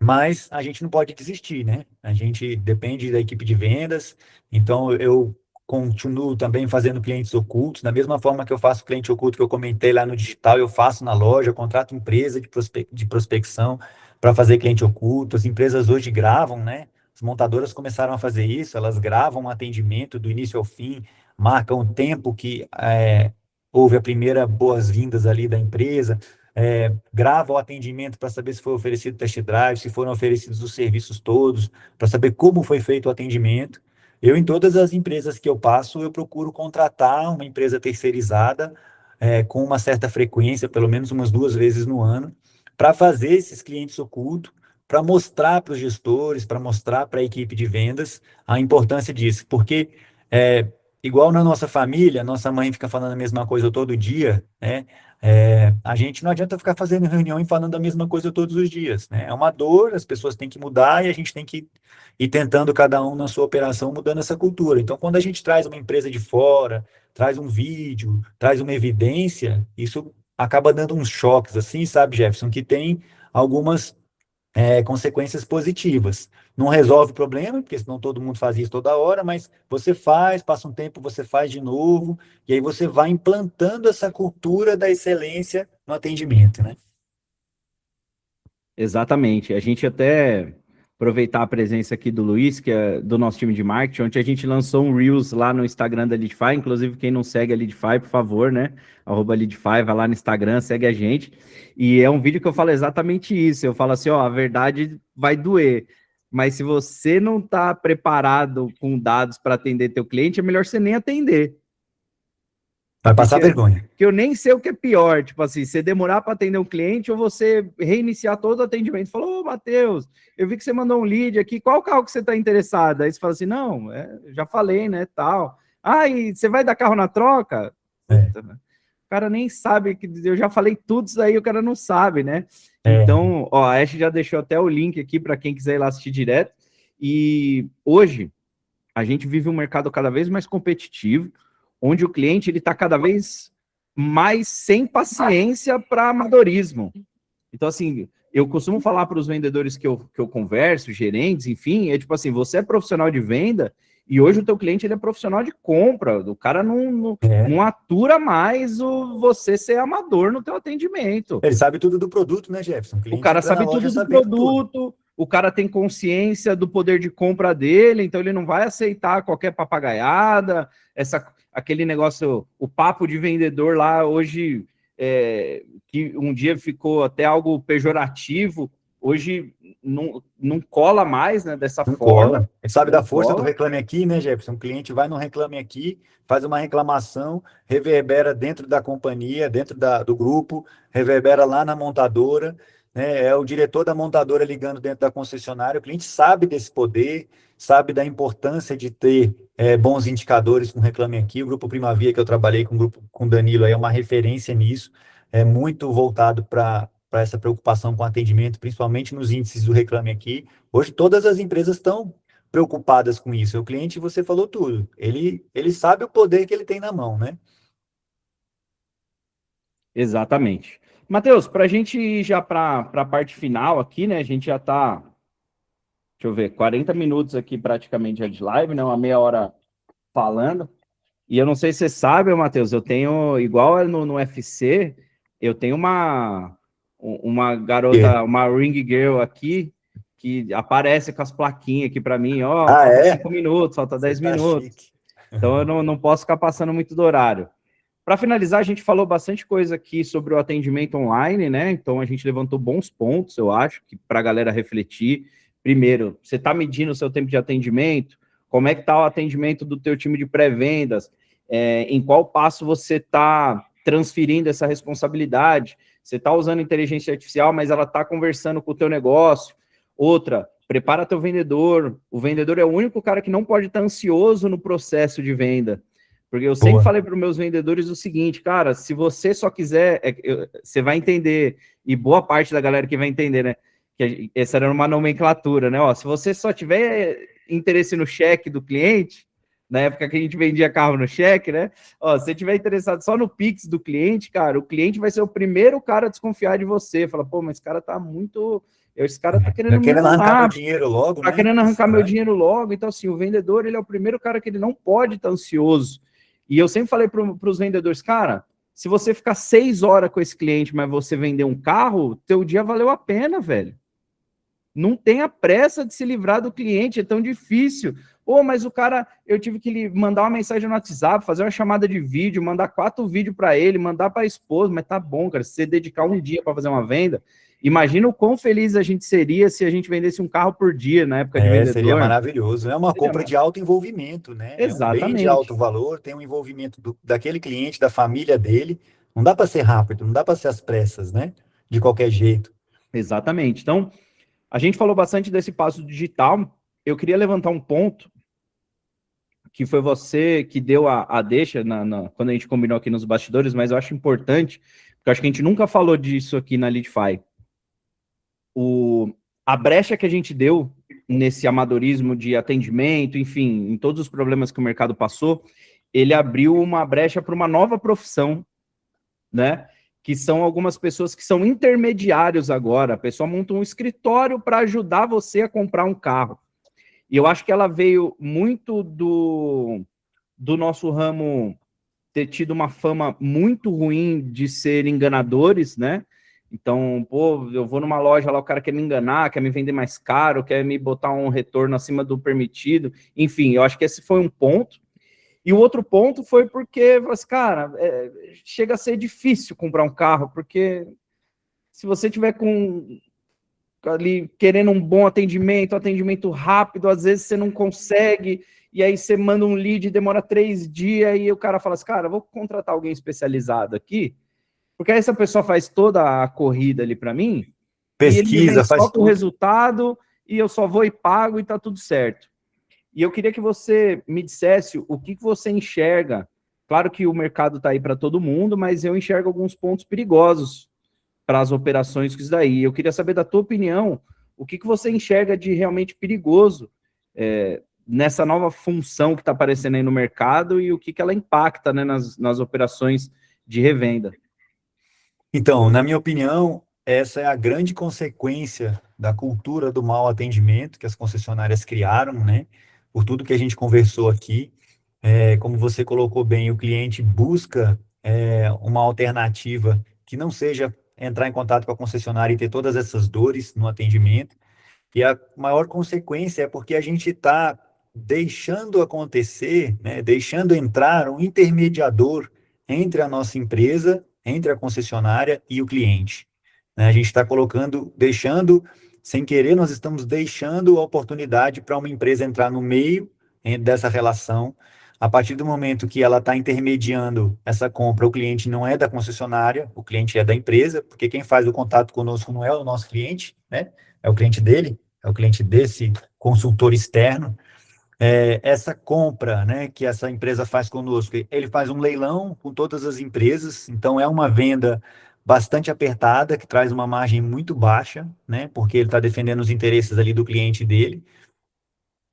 Speaker 2: Mas a gente não pode desistir, né? A gente depende da equipe de vendas, então eu continuo também fazendo clientes ocultos, da mesma forma que eu faço cliente oculto que eu comentei lá no digital, eu faço na loja, eu contrato empresa de prospecção para fazer cliente oculto. As empresas hoje gravam, né? As montadoras começaram a fazer isso, elas gravam o atendimento do início ao fim, marcam o tempo que houve a primeira boas-vindas ali da empresa, grava o atendimento para saber se foi oferecido test drive, se foram oferecidos os serviços todos, para saber como foi feito o atendimento. Eu, em todas as empresas que eu passo, eu procuro contratar uma empresa terceirizada, com uma certa frequência, pelo menos umas 2 vezes no ano, para fazer esses clientes ocultos, para mostrar para os gestores, para mostrar para a equipe de vendas a importância disso, porque igual na nossa família, nossa mãe fica falando a mesma coisa todo dia, né? A gente não adianta ficar fazendo reunião e falando a mesma coisa todos os dias, né? É uma dor, as pessoas têm que mudar e a gente tem que ir tentando cada um na sua operação mudando essa cultura. Então, quando a gente traz uma empresa de fora, traz um vídeo, traz uma evidência, isso acaba dando uns choques, assim, sabe, Jefferson, que tem algumas consequências positivas. Não resolve o problema, porque senão todo mundo faz isso toda hora, mas você faz, passa um tempo, você faz de novo, e aí você vai implantando essa cultura da excelência no atendimento, né?
Speaker 1: Exatamente. A gente até aproveitar a presença aqui do Luiz, que é do nosso time de marketing. Ontem a gente lançou um Reels lá no Instagram da Leadify. Inclusive, quem não segue a Leadify, por favor, né? @Leadify, vai lá no Instagram, segue a gente. E é um vídeo que eu falo exatamente isso. Eu falo assim, ó, a verdade vai doer. Mas se você não está preparado com dados para atender teu cliente, é melhor você nem atender.
Speaker 2: Vai passar
Speaker 1: Porque
Speaker 2: vergonha.
Speaker 1: que eu nem sei o que é pior, tipo assim, você demorar para atender um cliente ou você reiniciar todo o atendimento. Falou, ô, Matheus, eu vi que você mandou um lead aqui, qual carro que você está interessado? Aí você fala assim, não, já falei, né, tal. Ah, e você vai dar carro na troca?
Speaker 2: É,
Speaker 1: Puta, o cara nem sabe, que eu já falei tudo isso aí, o cara não sabe, né?
Speaker 2: é,
Speaker 1: Então, ó, a Ash já deixou até o link aqui para quem quiser ir lá assistir direto. E hoje, a gente vive um mercado cada vez mais competitivo, onde o cliente ele está cada vez mais sem paciência para amadorismo. Então, assim, eu costumo falar para os vendedores que eu converso, gerentes, enfim, é tipo assim, você é profissional de venda e hoje o teu cliente ele é profissional de compra. O cara
Speaker 2: é.
Speaker 1: não atura mais você ser amador no teu atendimento.
Speaker 2: Ele sabe tudo do produto, né, Jefferson? O
Speaker 1: O
Speaker 2: cliente
Speaker 1: cara
Speaker 2: entra na
Speaker 1: sabe
Speaker 2: loja
Speaker 1: tudo do
Speaker 2: sabendo tudo.
Speaker 1: produto, o cara tem consciência do poder de compra dele, então ele não vai aceitar qualquer papagaiada. aquele negócio, o papo de vendedor lá hoje, que um dia ficou até algo pejorativo, hoje não cola mais, né, dessa
Speaker 2: Não
Speaker 1: forma,
Speaker 2: cola. Ele sabe
Speaker 1: não
Speaker 2: da força do
Speaker 1: cola.
Speaker 2: Reclame Aqui, né, Jefferson? O cliente vai no Reclame Aqui, faz uma reclamação, reverbera dentro da companhia, dentro do grupo, reverbera lá na montadora, né? É o diretor da montadora ligando dentro da concessionária. O cliente sabe desse poder, sabe da importância de ter bons indicadores com o Reclame Aqui. O Grupo Primavia, que eu trabalhei com o grupo com o Danilo, aí é uma referência nisso, é muito voltado para essa preocupação com atendimento, principalmente nos índices do Reclame Aqui. Hoje todas as empresas estão preocupadas com isso. O cliente, você falou tudo. Ele sabe o poder que ele tem na mão, né?
Speaker 1: Exatamente. Matheus, para a gente ir já para a parte final aqui, né? A gente já está, deixa eu ver, 40 minutos aqui praticamente já de live, né? Uma meia hora falando. E eu não sei se você sabe, Matheus, eu tenho, igual no UFC, eu tenho uma
Speaker 2: Porque-
Speaker 1: garota, uma ring girl aqui, que aparece com as plaquinhas aqui para mim, ó,
Speaker 2: Ah,
Speaker 1: falta
Speaker 2: é?
Speaker 1: 5 minutos, falta
Speaker 2: Você
Speaker 1: 10
Speaker 2: tá
Speaker 1: minutos.
Speaker 2: chique.
Speaker 1: Então eu não posso ficar passando muito do horário. Para finalizar, a gente falou bastante coisa aqui sobre o atendimento online, né? Então a gente levantou bons pontos, eu acho, que para a galera refletir. Primeiro, você está medindo o seu tempo de atendimento? Como é que está o atendimento do teu time de pré-vendas? Em qual passo você está transferindo essa responsabilidade? Você está usando inteligência artificial, mas ela está conversando com o teu negócio. Outra, prepara teu vendedor. O vendedor é o único cara que não pode estar ansioso no processo de venda. Porque eu sempre
Speaker 2: Boa.
Speaker 1: falei para os meus vendedores o seguinte, cara, se você só quiser, você vai entender, e boa parte da galera que vai entender, né? Que essa era uma nomenclatura, né? Ó, se você só tiver interesse no cheque do cliente, na época que a gente vendia carro no cheque, né? Ó, se você tiver interessado só no Pix do cliente, cara, o cliente vai ser o primeiro cara a desconfiar de você. Fala, pô, mas esse cara tá muito. Esse cara tá
Speaker 2: Já
Speaker 1: querendo me
Speaker 2: querendo arrancar meu
Speaker 1: enganar,
Speaker 2: dinheiro logo,
Speaker 1: tá
Speaker 2: né?
Speaker 1: querendo arrancar meu
Speaker 2: Estranho.
Speaker 1: dinheiro logo. Então, assim, o vendedor, ele é o primeiro cara que ele não pode estar ansioso. E eu sempre falei para os vendedores, cara, se você ficar 6 horas com esse cliente, mas você vender um carro, teu dia valeu a pena, velho. Não tenha pressa de se livrar do cliente, é tão difícil. Pô, mas o cara, eu tive que mandar uma mensagem no WhatsApp, fazer uma chamada de vídeo, mandar 4 vídeos para ele, mandar para a esposa, mas tá bom, cara, se você dedicar um dia para fazer uma venda, imagina o quão feliz a gente seria se a gente vendesse um carro por dia na época de
Speaker 2: Seria
Speaker 1: vendedor.
Speaker 2: maravilhoso. É uma
Speaker 1: Seria
Speaker 2: compra de alto envolvimento, né? É um bem de alto
Speaker 1: Exatamente,
Speaker 2: valor, tem um envolvimento daquele cliente, da família dele. Não dá para ser rápido, não dá para ser às pressas, né? De qualquer jeito.
Speaker 1: exatamente. Então, a gente falou bastante desse passo digital. Eu queria levantar um ponto que foi você que deu a deixa quando a gente combinou aqui nos bastidores, mas eu acho importante, porque eu acho que a gente nunca falou disso aqui na Leadify. A brecha que a gente deu nesse amadorismo de atendimento, enfim, em todos os problemas que o mercado passou, ele abriu uma brecha para uma nova profissão, né? Que são algumas pessoas que são intermediários agora. A pessoa monta um escritório para ajudar você a comprar um carro. E eu acho que ela veio muito do nosso ramo ter tido uma fama muito ruim de ser enganadores, né? Então, pô, eu vou numa loja lá, o cara quer me enganar, quer me vender mais caro, quer me botar um retorno acima do permitido. Enfim, eu acho que esse foi um ponto. E o outro ponto foi porque, cara, chega a ser difícil comprar um carro, porque se você tiver ali querendo um bom atendimento, atendimento rápido, às vezes você não consegue, e aí você manda um lead, demora 3 dias, e o cara fala assim, cara, vou contratar alguém especializado aqui, porque aí essa pessoa faz toda a corrida ali para mim, e ele me vem
Speaker 2: Pesquisa,
Speaker 1: só
Speaker 2: faz
Speaker 1: com o
Speaker 2: tudo.
Speaker 1: resultado, e eu só vou e pago, e tá tudo certo. E eu queria que você me dissesse o que você enxerga. Claro que o mercado está aí para todo mundo, mas eu enxergo alguns pontos perigosos para as operações com isso daí. Eu queria saber da tua opinião, o que você enxerga de realmente perigoso nessa nova função que está aparecendo aí no mercado e o que ela impacta, né, nas operações de revenda.
Speaker 2: Então, na minha opinião, essa é a grande consequência da cultura do mau atendimento que as concessionárias criaram, né? Por tudo que a gente conversou aqui. Como você colocou bem, o cliente busca uma alternativa que não seja entrar em contato com a concessionária e ter todas essas dores no atendimento. E a maior consequência é porque a gente está deixando acontecer, né, deixando entrar um intermediador entre a nossa empresa, entre a concessionária e o cliente. Né? A gente está colocando, deixando, sem querer, nós estamos deixando a oportunidade para uma empresa entrar no meio dessa relação. A partir do momento que ela está intermediando essa compra, o cliente não é da concessionária, o cliente é da empresa, porque quem faz o contato conosco não é o nosso cliente, né? É o cliente dele, é o cliente desse consultor externo. Essa compra, né, que essa empresa faz conosco, ele faz um leilão com todas as empresas, então é uma venda bastante apertada, que traz uma margem muito baixa, né, porque ele está defendendo os interesses ali do cliente dele.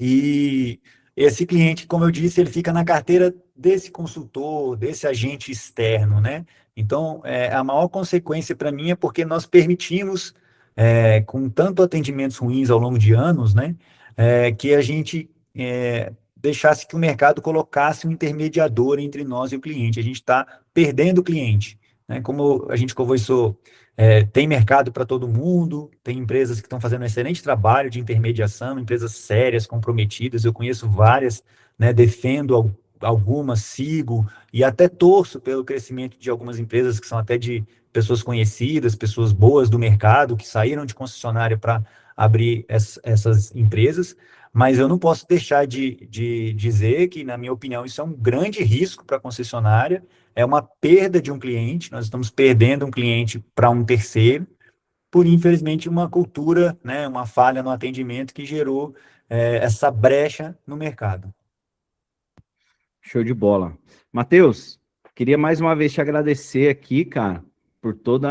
Speaker 2: E esse cliente, como eu disse, ele fica na carteira desse consultor, desse agente externo, né? Então, a maior consequência para mim é porque nós permitimos, com tanto atendimentos ruins ao longo de anos, né, que a gente deixasse que o mercado colocasse um intermediador entre nós e o cliente. A gente está perdendo o cliente, né? Como a gente conversou, tem mercado para todo mundo, tem empresas que estão fazendo um excelente trabalho de intermediação, empresas sérias, comprometidas, eu conheço várias, né, defendo algumas, sigo e até torço pelo crescimento de algumas empresas que são até de pessoas conhecidas, pessoas boas do mercado, que saíram de concessionária para abrir essas empresas, mas eu não posso deixar de dizer que, na minha opinião, isso é um grande risco para a concessionária, é uma perda de um cliente, nós estamos perdendo um cliente para um terceiro, por, infelizmente, uma cultura, né, uma falha no atendimento que gerou essa brecha no mercado.
Speaker 1: Show de bola. Matheus, queria mais uma vez te agradecer aqui, cara, por todo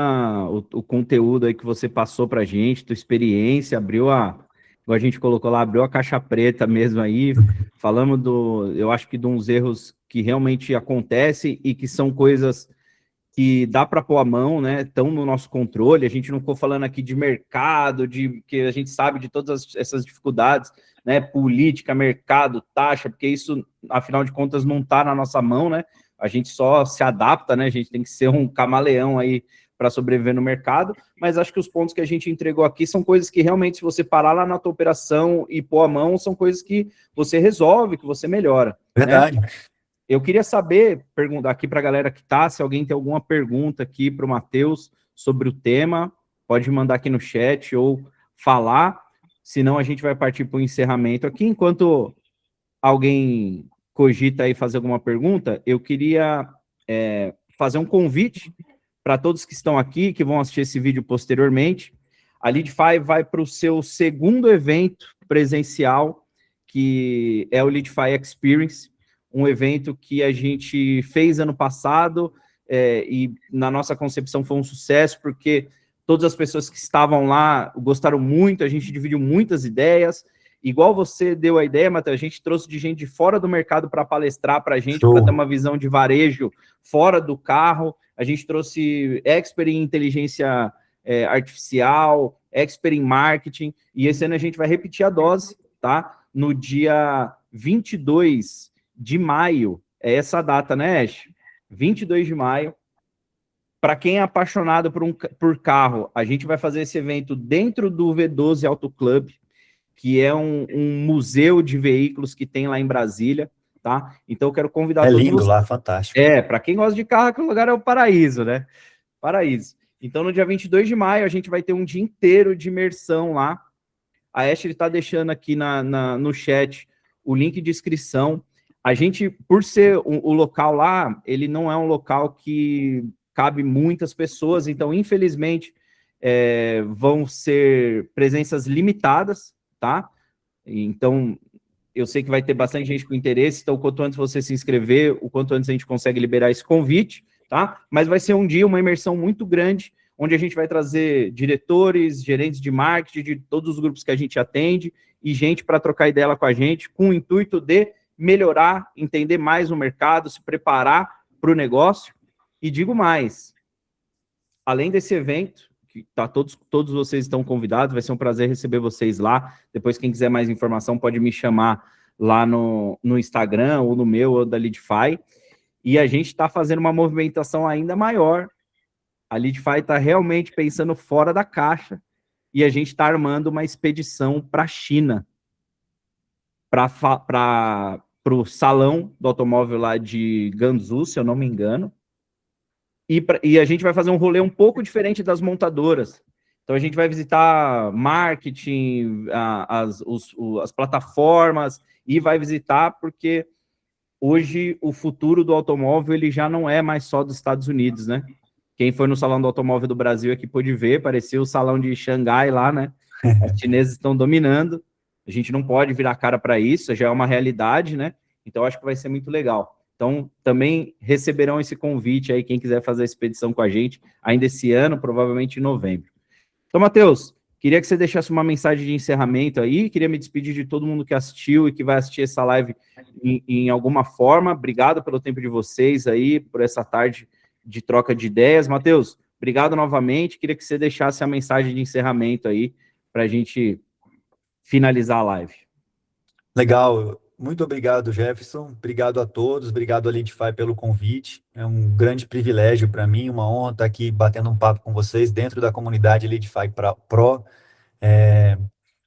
Speaker 1: o conteúdo aí que você passou pra gente, tua experiência, igual a gente colocou lá, abriu a caixa preta mesmo aí, falamos eu acho que de uns erros que realmente acontecem e que são coisas que dá para pôr a mão, né? Estão no nosso controle. A gente não ficou falando aqui de mercado, de que a gente sabe de todas essas dificuldades, né? Política, mercado, taxa, porque isso, afinal de contas, não está na nossa mão, né? A gente só se adapta, né? A gente tem que ser um camaleão aí para sobreviver no mercado, mas acho que os pontos que a gente entregou aqui são coisas que realmente, se você parar lá na tua operação e pôr a mão, são coisas que você resolve, que você melhora.
Speaker 2: Verdade.
Speaker 1: Né? Eu queria saber, perguntar aqui para a galera que tá, se alguém tem alguma pergunta aqui para o Matheus sobre o tema, pode mandar aqui no chat ou falar, senão a gente vai partir para o encerramento aqui. Enquanto alguém cogita aí fazer alguma pergunta, eu queria fazer um convite para todos que estão aqui, que vão assistir esse vídeo posteriormente. A Leadify vai para o seu segundo evento presencial, que é o Leadify Experience, um evento que a gente fez ano passado e na nossa concepção foi um sucesso, porque todas as pessoas que estavam lá gostaram muito, a gente dividiu muitas ideias. Igual você deu a ideia, Matheus, a gente trouxe de gente de fora do mercado para palestrar para a gente, para ter uma visão de varejo fora do carro. A gente trouxe expert em inteligência artificial, expert em marketing, e esse ano a gente vai repetir a dose, tá? No dia 22 de maio, é essa data, né, Ash? 22 de maio. Para quem é apaixonado por carro, a gente vai fazer esse evento dentro do V12 Auto Club, que é um museu de veículos que tem lá em Brasília, tá? Então eu quero convidar todos
Speaker 2: lindo
Speaker 1: vocês.
Speaker 2: Lá, fantástico.
Speaker 1: Para quem gosta de carro, aquele lugar é o paraíso, né? Paraíso. Então no dia 22 de maio a gente vai ter um dia inteiro de imersão lá. A Ashley está deixando aqui no chat o link de inscrição. A gente, por ser o local lá, ele não é um local que cabe muitas pessoas, então, infelizmente, vão ser presenças limitadas, tá? Então, eu sei que vai ter bastante gente com interesse, então, o quanto antes você se inscrever, o quanto antes a gente consegue liberar esse convite, tá? Mas vai ser um dia, uma imersão muito grande, onde a gente vai trazer diretores, gerentes de marketing, de todos os grupos que a gente atende, e gente para trocar ideia com a gente, com o intuito de melhorar, entender mais o mercado, se preparar para o negócio. E digo mais, além desse evento, que tá, todos vocês estão convidados, vai ser um prazer receber vocês lá. Depois, quem quiser mais informação, pode me chamar lá no Instagram, ou no meu, ou da Leadify. E a gente está fazendo uma movimentação ainda maior. A Leadify está realmente pensando fora da caixa, e a gente está armando uma expedição para a China, para o salão do automóvel lá de Guangzhou, se eu não me engano. E a gente vai fazer um rolê um pouco diferente das montadoras. Então, a gente vai visitar marketing, as plataformas, e vai visitar, porque hoje o futuro do automóvel ele já não é mais só dos Estados Unidos, né? Quem foi no Salão do Automóvel do Brasil aqui pôde ver, parecia o salão de Xangai lá, né? Os chineses estão dominando, a gente não pode virar cara para isso, já é uma realidade, né? Então, acho que vai ser muito legal. Então, também receberão esse convite aí, quem quiser fazer a expedição com a gente, ainda esse ano, provavelmente em novembro. Então, Matheus, queria que você deixasse uma mensagem de encerramento aí, queria me despedir de todo mundo que assistiu e que vai assistir essa live em alguma forma. Obrigado pelo tempo de vocês aí, por essa tarde de troca de ideias. Matheus, obrigado novamente, queria que você deixasse a mensagem de encerramento aí, para a gente finalizar a live.
Speaker 2: Legal, muito obrigado, Jefferson. Obrigado a todos, obrigado a Leadify pelo convite. É um grande privilégio para mim, uma honra estar aqui batendo um papo com vocês dentro da comunidade Leadify Pro. É,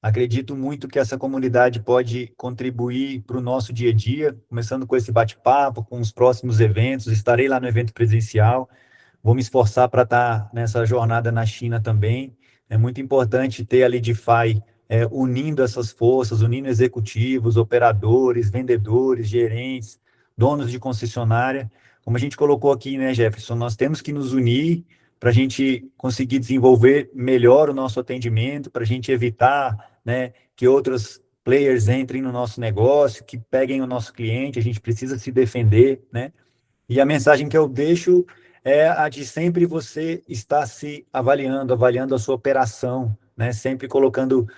Speaker 2: acredito muito que essa comunidade pode contribuir para o nosso dia a dia, começando com esse bate-papo, com os próximos eventos. Estarei lá no evento presencial. Vou me esforçar para estar nessa jornada na China também. É muito importante ter a Leadify unindo essas forças, unindo executivos, operadores, vendedores, gerentes, donos de concessionária. Como a gente colocou aqui, né, Jefferson, nós temos que nos unir para a gente conseguir desenvolver melhor o nosso atendimento, para a gente evitar, né, que outros players entrem no nosso negócio, que peguem o nosso cliente, a gente precisa se defender, né? E a mensagem que eu deixo é a de sempre você estar se avaliando, avaliando a sua operação, né? Sempre colocando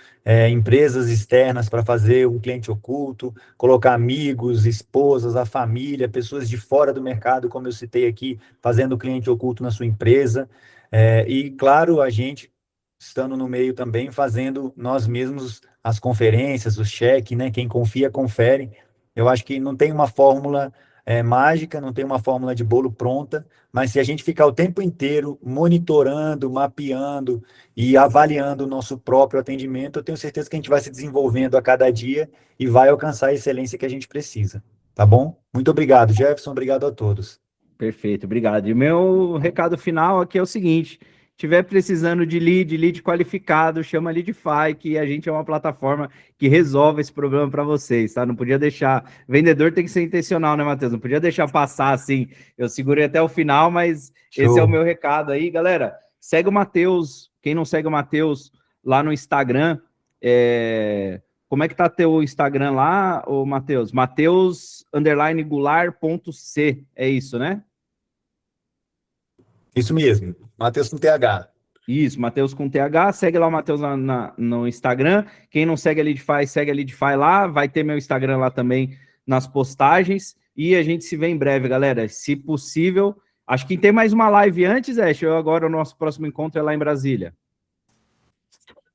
Speaker 2: empresas externas para fazer um cliente oculto, colocar amigos, esposas, a família, pessoas de fora do mercado, como eu citei aqui, fazendo cliente oculto na sua empresa. E, claro, a gente estando no meio também, fazendo nós mesmos as conferências, o check, né? Quem confia, confere. Eu acho que não tem uma fórmula mágica, não tem uma fórmula de bolo pronta, mas se a gente ficar o tempo inteiro monitorando, mapeando e avaliando o nosso próprio atendimento, eu tenho certeza que a gente vai se desenvolvendo a cada dia e vai alcançar a excelência que a gente precisa. Tá bom? Muito obrigado, Jefferson. Obrigado a todos.
Speaker 1: Perfeito, obrigado. E o meu recado final aqui é o seguinte: tiver precisando de lead qualificado, chama Leadify, que a gente é uma plataforma que resolve esse problema para vocês, tá? Não podia deixar. Vendedor tem que ser intencional, né, Matheus? Não podia deixar passar assim. Eu segurei até o final, mas esse é o
Speaker 2: Show.
Speaker 1: meu recado aí, galera. Segue o Matheus. Quem não segue o Matheus lá no Instagram, como é que tá teu Instagram lá, ô Matheus? Matheus_Goulart.c, é isso, né?
Speaker 2: Isso mesmo. Matheus com TH.
Speaker 1: Isso, Matheus com TH, segue lá o Matheus no Instagram. Quem não segue a Leadify, segue a Leadify lá. Vai ter meu Instagram lá também nas postagens. E a gente se vê em breve, galera. Se possível, acho que tem mais uma live antes, agora o nosso próximo encontro é lá em Brasília.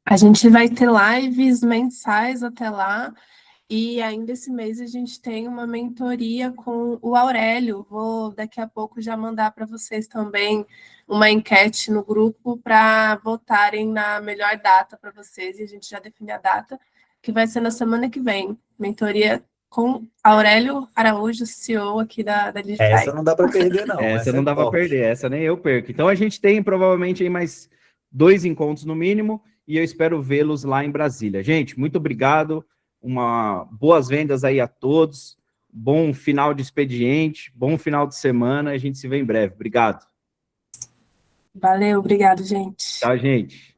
Speaker 3: A gente vai ter lives mensais até lá. E ainda esse mês a gente tem uma mentoria com o Aurélio. Vou daqui a pouco já mandar para vocês também uma enquete no grupo para votarem na melhor data para vocês. E a gente já define a data, que vai ser na semana que vem. Mentoria com Aurélio Araújo, CEO aqui da Leadify.
Speaker 2: Essa não dá para perder, não.
Speaker 1: Essa não
Speaker 2: é
Speaker 1: dá para
Speaker 2: top.
Speaker 1: perder, essa nem eu perco. Então a gente tem provavelmente aí mais 2 encontros no mínimo e eu espero vê-los lá em Brasília. Gente, muito obrigado. Boas vendas aí a todos, bom final de expediente, bom final de semana, a gente se vê em breve. Obrigado.
Speaker 3: Valeu, obrigado, gente.
Speaker 1: Tchau, gente.